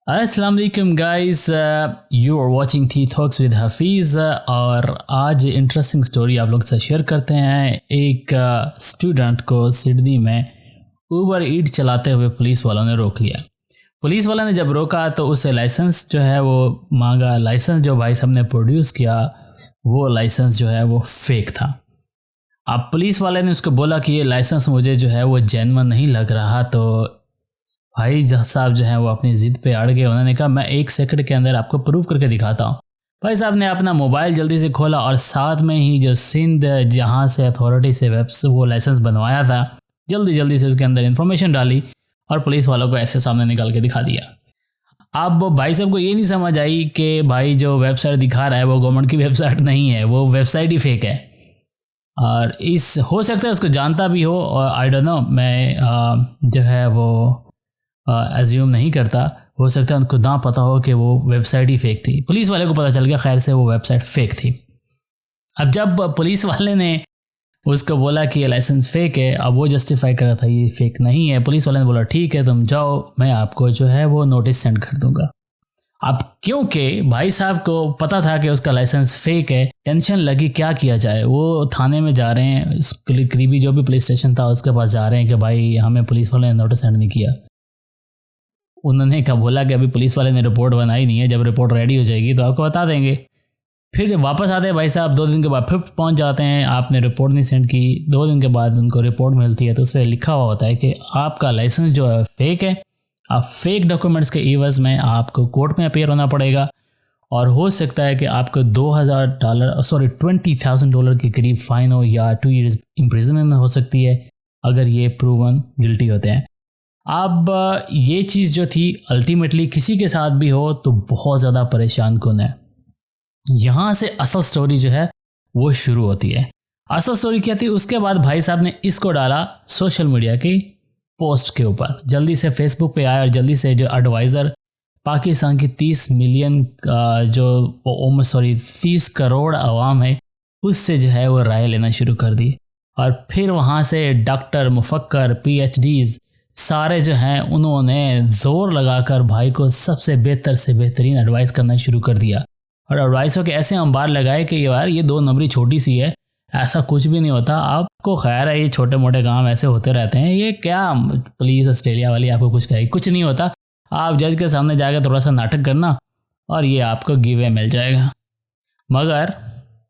अस्सलाम वालेकुम guys, you are watching थी टॉक्स विद हफीज़। और आज इंटरेस्टिंग स्टोरी आप लोग से शेयर करते हैं। एक स्टूडेंट को सिडनी में ऊबर ईट चलाते हुए पुलिस वालों ने रोक लिया। पुलिस वालों ने जब रोका तो उससे लाइसेंस जो है वो मांगा। लाइसेंस जो भाई साहब ने प्रोड्यूस किया वो लाइसेंस जो है वो फेक था। अब पुलिस वाले ने उसको बोला कि ये लाइसेंस मुझे जो है वो जेन्युइन नहीं लग रहा, तो भाई जज साहब जो है वो अपनी ज़िद पे अड़ गए। उन्होंने कहा मैं 1 सेकंड के अंदर आपको प्रूव करके दिखाता हूँ। भाई साहब ने अपना मोबाइल जल्दी से खोला और साथ में ही जो सिंध जहाँ से अथॉरिटी से वो लाइसेंस बनवाया था जल्दी से उसके अंदर इन्फॉर्मेशन डाली और पुलिस वालों को ऐसे सामने निकाल के दिखा दिया। अब भाई साहब को ये नहीं समझ आई कि भाई जो वेबसाइट दिखा रहा है वो गवर्नमेंट की वेबसाइट नहीं है, वो वेबसाइट ही फेक है। और इस हो सकता है उसको जानता भी हो, और आई डोंट नो, मैं जो है वो एज्यूम नहीं करता। हो सकता है उनको ना पता हो कि वो वेबसाइट ही फेक थी। पुलिस वाले को पता चल गया खैर से वो वेबसाइट फेक थी। अब जब पुलिस वाले ने उसको बोला कि ये लाइसेंस फेक है, अब वो जस्टिफाई कर रहा था ये फेक नहीं है। पुलिस वाले ने बोला ठीक है तुम जाओ, मैं आपको जो है वो नोटिस सेंड कर दूंगा। अब क्योंकि भाई साहब को पता था कि उसका लाइसेंस फेक है, टेंशन लगी क्या किया जाए। वो थाने में जा रहे हैं, करीबी जो भी पुलिस स्टेशन था उसके पास जा रहे हैं कि भाई हमें पुलिस वाले ने नोटिस सेंड नहीं किया। उन्होंने कहा बोला कि अभी पुलिस वाले ने रिपोर्ट बनाई नहीं है, जब रिपोर्ट रेडी हो जाएगी तो आपको बता देंगे। फिर वापस आते हैं भाई साहब, 2 दिन के बाद फिर पहुंच जाते हैं। आपने रिपोर्ट नहीं सेंड की। 2 दिन के बाद उनको रिपोर्ट मिलती है तो उसमें लिखा हुआ होता है कि आपका लाइसेंस जो है फेक है। आप फेक डॉक्यूमेंट्स के एवज में आपको कोर्ट में अपीयर होना पड़ेगा और हो सकता है कि आपको $20,000 के करीब फाइन हो या 2 years इम्प्रिजनमेंट हो सकती है अगर ये प्रूवन गिल्टी होते हैं। अब ये चीज़ जो थी अल्टीमेटली किसी के साथ भी हो तो बहुत ज़्यादा परेशान कौन है। यहाँ से असल स्टोरी जो है वो शुरू होती है। असल स्टोरी क्या थी, उसके बाद भाई साहब ने इसको डाला सोशल मीडिया की पोस्ट के ऊपर। जल्दी से फेसबुक पे आया और जल्दी से जो एडवाइज़र पाकिस्तान की 30 करोड़ आवाम है उससे जो है वो राय लेना शुरू कर दी। और फिर वहाँ से डॉक्टर, मुफक्कर, PhDs सारे जो हैं उन्होंने ज़ोर लगाकर भाई को सबसे बेहतर से बेहतरीन एडवाइस करना शुरू कर दिया। और एडवाइसों के ऐसे अंबार लगाए कि यार ये 2 नंबरी छोटी सी है, ऐसा कुछ भी नहीं होता। आपको खैर है ये छोटे मोटे काम ऐसे होते रहते हैं, ये क्या पुलिस ऑस्ट्रेलिया वाली आपको कुछ कहेगी, कुछ नहीं होता। आप जज के सामने जाकर थोड़ा सा नाटक करना और ये आपको गिवे मिल जाएगा। मगर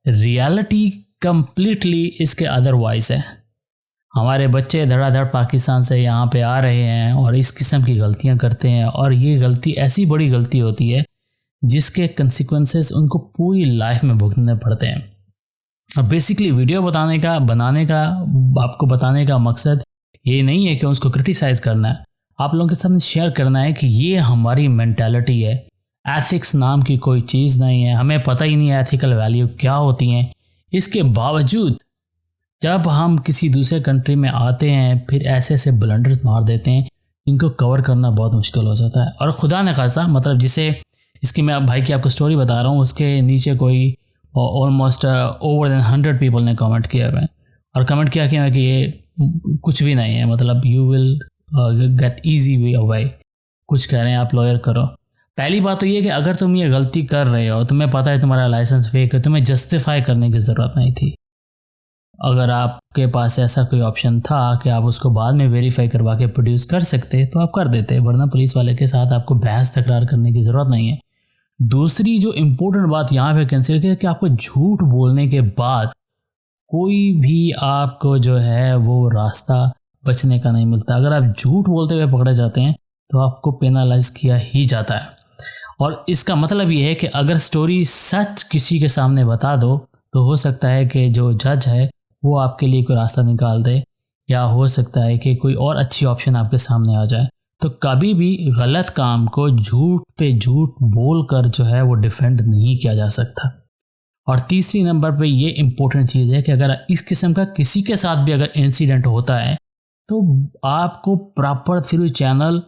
रियलिटी कंप्लीटली इसके अदरवाइज है। हमारे बच्चे धड़ाधड़ पाकिस्तान से यहाँ पे आ रहे हैं और इस किस्म की गलतियाँ करते हैं, और ये गलती ऐसी बड़ी गलती होती है जिसके कंसिक्वेंसेस उनको पूरी लाइफ में भुगतने पड़ते हैं। अब बेसिकली वीडियो बनाने का आपको बताने का मकसद ये नहीं है कि उसको क्रिटिसाइज़ करना है, आप लोगों के सामने शेयर करना है कि ये हमारी मेंटालिटी है। एथिक्स नाम की कोई चीज़ नहीं है, हमें पता ही नहीं है एथिकल वैल्यू क्या होती हैं। इसके बावजूद जब हम किसी दूसरे कंट्री में आते हैं फिर ऐसे ब्लंडर्स मार देते हैं, इनको कवर करना बहुत मुश्किल हो जाता है। और खुदा न खासा मतलब जिसकी मैं अब भाई की आपको स्टोरी बता रहा हूँ उसके नीचे कोई ऑलमोस्ट ओवर देन 100 पीपल ने कमेंट किया हुआ है और कमेंट किया कि ये कुछ भी नहीं है, मतलब you will get easy way away. कुछ कह रहे हैं आप लॉयर करो। पहली बात तो ये कि अगर तुम ये गलती कर रहे हो, तुम्हें पता है तुम्हारा लाइसेंस फेक है, तुम्हें जस्टिफाई करने की ज़रूरत नहीं थी। अगर आपके पास ऐसा कोई ऑप्शन था कि आप उसको बाद में वेरीफाई करवा के प्रोड्यूस कर सकते तो आप कर देते, वरना पुलिस वाले के साथ आपको बहस तकरार करने की ज़रूरत नहीं है। दूसरी जो इम्पोर्टेंट बात यहाँ पे कंसिडर करें कि आपको झूठ बोलने के बाद कोई भी आपको जो है वो रास्ता बचने का नहीं मिलता। अगर आप झूठ बोलते हुए पकड़े जाते हैं तो आपको पेनलाइज किया ही जाता है। और इसका मतलब ये है कि अगर स्टोरी सच किसी के सामने बता दो तो हो सकता है कि जो जज है वो आपके लिए कोई रास्ता निकाल दे, या हो सकता है कि कोई और अच्छी ऑप्शन आपके सामने आ जाए। तो कभी भी गलत काम को झूठ पे झूठ बोलकर जो है वो डिफेंड नहीं किया जा सकता। और तीसरी नंबर पे ये इम्पोर्टेंट चीज़ है कि अगर इस किस्म का किसी के साथ भी अगर इंसिडेंट होता है तो आपको प्रॉपर थ्रू चैनल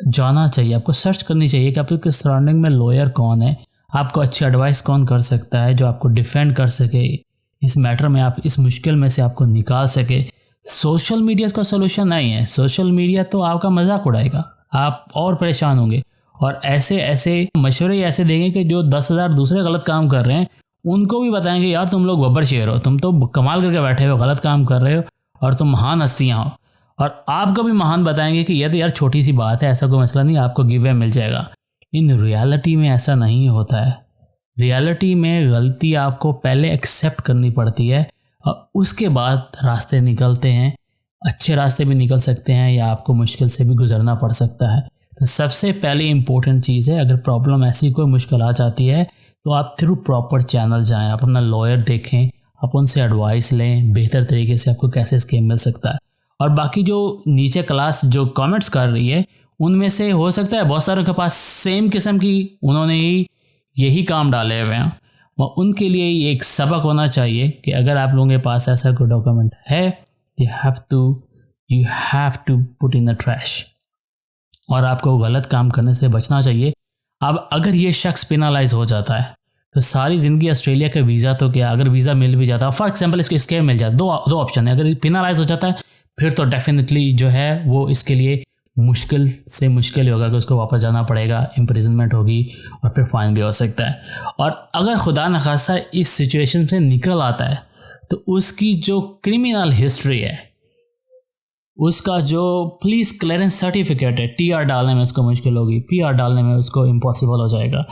जाना चाहिए, आपको सर्च करनी चाहिए कि आपके सराउंडिंग में लॉयर कौन है, आपको अच्छी एडवाइस कौन कर सकता है जो आपको डिफेंड कर सके इस मैटर में, आप इस मुश्किल में से आपको निकाल सके। सोशल मीडिया का सोल्यूशन नहीं है। सोशल मीडिया तो आपका मजाक उड़ाएगा, आप और परेशान होंगे। और ऐसे ऐसे मशवरे ऐसे देंगे कि जो 10,000 दूसरे गलत काम कर रहे हैं उनको भी बताएंगे यार तुम लोग बब्बर शेर हो, तुम तो कमाल करके बैठे हो, गलत काम कर रहे हो और तुम महान हस्तियाँ हो। और आपको भी महान बताएंगे कि ये तो यार छोटी सी बात है, ऐसा कोई मसला नहीं, आपको गिव वे मिल जाएगा। इन रियलिटी में ऐसा नहीं होता है। रियलिटी में गलती आपको पहले एक्सेप्ट करनी पड़ती है और उसके बाद रास्ते निकलते हैं। अच्छे रास्ते भी निकल सकते हैं या आपको मुश्किल से भी गुजरना पड़ सकता है। तो सबसे पहले इम्पोर्टेंट चीज़ है, अगर प्रॉब्लम ऐसी कोई मुश्किल आ जाती है तो आप थ्रू प्रॉपर चैनल जाएं, आप अपना लॉयर देखें, आप उनसे एडवाइस लें बेहतर तरीके से आपको कैसे स्कीम मिल सकता है। और बाकी जो नीचे क्लास जो कमेंट्स कर रही है उनमें से हो सकता है बहुत सारों के पास सेम किस्म की उन्होंने ही यही काम डाले हुए हैं, और उनके लिए ये एक सबक होना चाहिए कि अगर आप लोगों के पास ऐसा कोई डॉक्यूमेंट है you have to put in the trash और आपको गलत काम करने से बचना चाहिए। अब अगर ये शख्स पेनलाइज हो जाता है तो सारी ज़िंदगी ऑस्ट्रेलिया का वीज़ा तो क्या, अगर वीज़ा मिल भी जाता है फॉर एग्जाम्पल इसको स्केप मिल जाता है, दो ऑप्शन है, अगर पेनलाइज हो जाता है फिर तो डेफिनेटली जो है वो इसके लिए मुश्किल से मुश्किल होगा कि उसको वापस जाना पड़ेगा, इम्प्रिजनमेंट होगी और फिर फाइन भी हो सकता है। और अगर खुदा न खास्ता इस सिचुएशन से निकल आता है तो उसकी जो क्रिमिनल हिस्ट्री है, उसका जो पुलिस क्लियरेंस सर्टिफिकेट है, TR डालने में उसको मुश्किल होगी, PR डालने में उसको इम्पॉसिबल हो जाएगा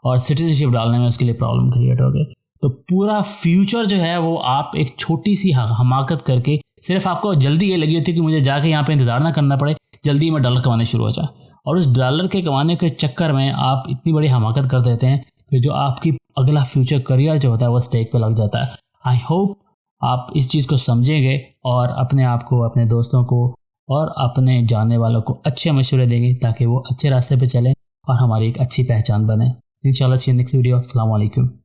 और सिटीजनशिप डालने में उसके लिए प्रॉब्लम क्रिएट होगी। तो पूरा फ्यूचर जो है वो आप एक छोटी सी हमाकत करके, सिर्फ आपको जल्दी ये लगी होती है कि मुझे जाके यहाँ पे इंतज़ार ना करना पड़े, जल्दी में डॉलर कमाने शुरू हो जाए, और उस डॉलर के कमाने के चक्कर में आप इतनी बड़ी हमाकत कर देते हैं कि जो आपकी अगला फ्यूचर करियर जो होता है वो स्टेक पे लग जाता है। आई होप आप इस चीज़ को समझेंगे और अपने आप को, अपने दोस्तों को और अपने जानने वालों को अच्छे मशवरे देंगे ताकि वो अच्छे रास्ते पे चलें और हमारी एक अच्छी पहचान बने। इंशाल्लाह सी नेक्स्ट वीडियो। अस्सलाम वालेकुम।